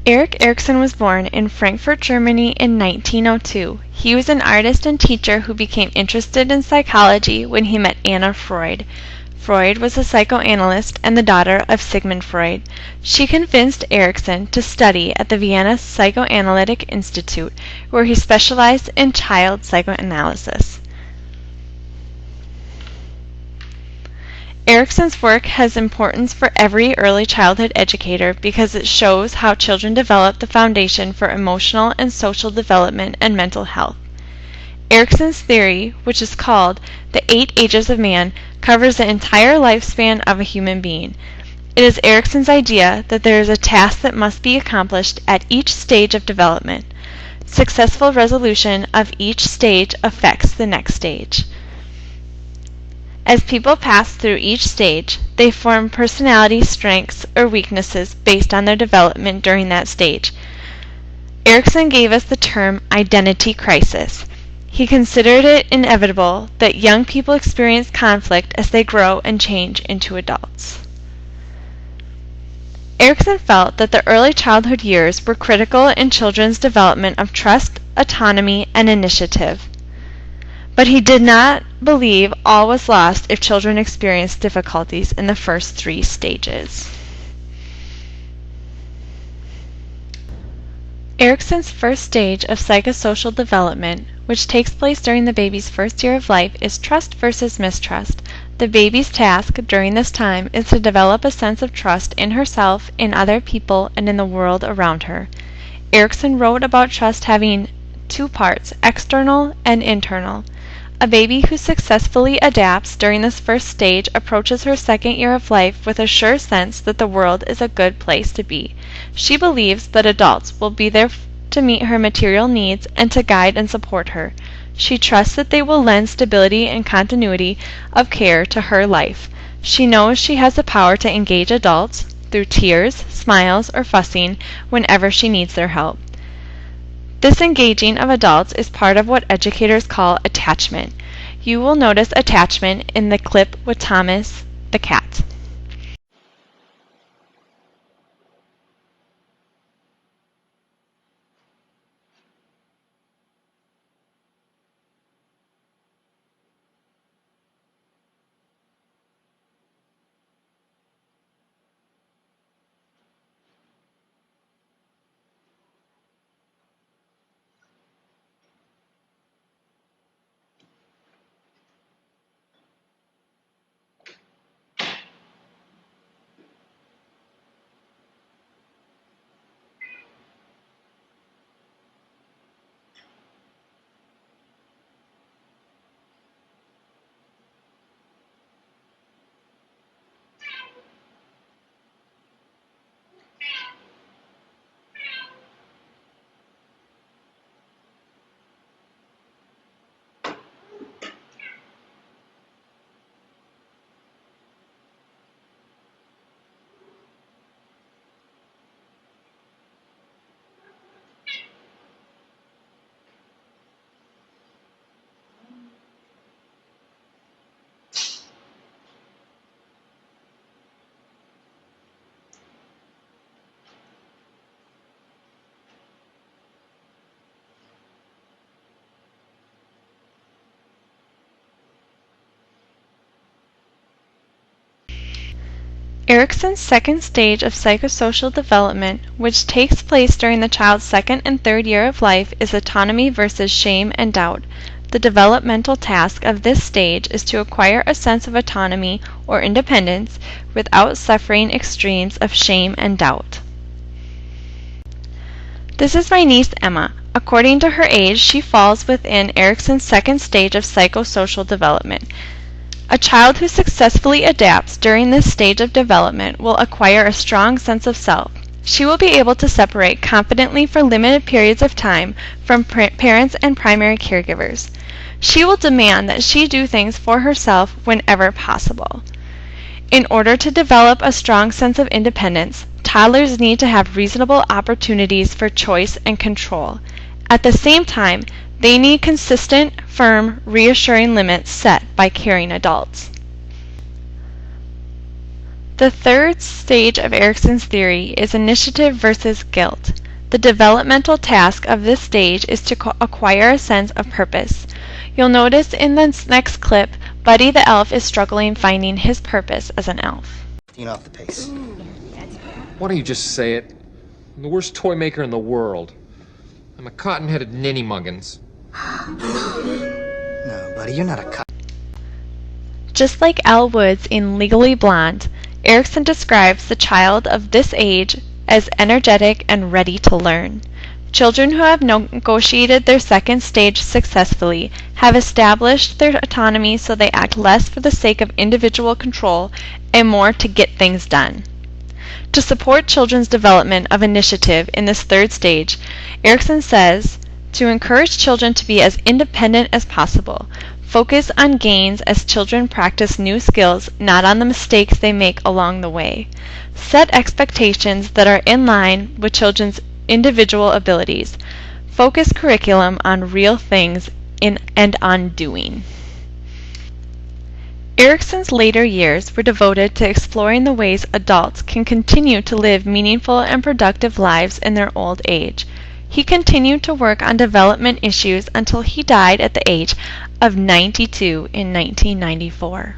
Erik Erikson was born in Frankfurt, Germany in 1902. He was an artist and teacher who became interested in psychology when he met Anna Freud. Freud was a psychoanalyst and the daughter of Sigmund Freud. She convinced Erikson to study at the Vienna Psychoanalytic Institute, where he specialized in child psychoanalysis. Erikson's work has importance for every early childhood educator because it shows how children develop the foundation for emotional and social development and mental health. Erikson's theory, which is called the 8 Ages of Man, covers the entire lifespan of a human being. It is Erikson's idea that there is a task that must be accomplished at each stage of development. Successful resolution of each stage affects the next stage. As people pass through each stage, they form personality strengths or weaknesses based on their development during that stage. Erikson gave us the term identity crisis. He considered it inevitable that young people experience conflict as they grow and change into adults. Erikson felt that the early childhood years were critical in children's development of trust, autonomy, and initiative. But he did not believe all was lost if children experienced difficulties in the first 3 stages. Erikson's first stage of psychosocial development, which takes place during the baby's first year of life, is trust versus mistrust. The baby's task during this time is to develop a sense of trust in herself, in other people, and in the world around her. Erikson wrote about trust having 2 parts, external and internal. A baby who successfully adapts during this first stage approaches her second year of life with a sure sense that the world is a good place to be. She believes that adults will be there to meet her material needs and to guide and support her. She trusts that they will lend stability and continuity of care to her life. She knows she has the power to engage adults through tears, smiles, or fussing whenever she needs their help. This engaging of adults is part of what educators call attachment. You will notice attachment in the clip with Thomas the cat. Erikson's second stage of psychosocial development, which takes place during the child's second and third year of life, is autonomy versus shame and doubt. The developmental task of this stage is to acquire a sense of autonomy or independence without suffering extremes of shame and doubt. This is my niece Emma. According to her age, she falls within Erikson's second stage of psychosocial development. A child who successfully adapts during this stage of development will acquire a strong sense of self. She will be able to separate confidently for limited periods of time from parents and primary caregivers. She will demand that she do things for herself whenever possible. In order to develop a strong sense of independence, toddlers need to have reasonable opportunities for choice and control. At the same time, they need consistent, firm, reassuring limits set by caring adults. The third stage of Erikson's theory is initiative versus guilt. The developmental task of this stage is to acquire a sense of purpose. You'll notice in this next clip, Buddy the elf is struggling finding his purpose as an elf. Off the pace. Why don't you just say it? I'm the worst toy maker in the world. I'm a cotton-headed ninny-muggins. No, buddy, you're not a cop. Just like Elle Woods in Legally Blonde, Erikson describes the child of this age as energetic and ready to learn. Children who have negotiated their second stage successfully have established their autonomy, so they act less for the sake of individual control and more to get things done. To support children's development of initiative in this third stage, Erikson says to encourage children to be as independent as possible. Focus on gains as children practice new skills, not on the mistakes they make along the way. Set expectations that are in line with children's individual abilities. Focus curriculum on real things and on doing. Erikson's later years were devoted to exploring the ways adults can continue to live meaningful and productive lives in their old age. He continued to work on development issues until he died at the age of 92 in 1994.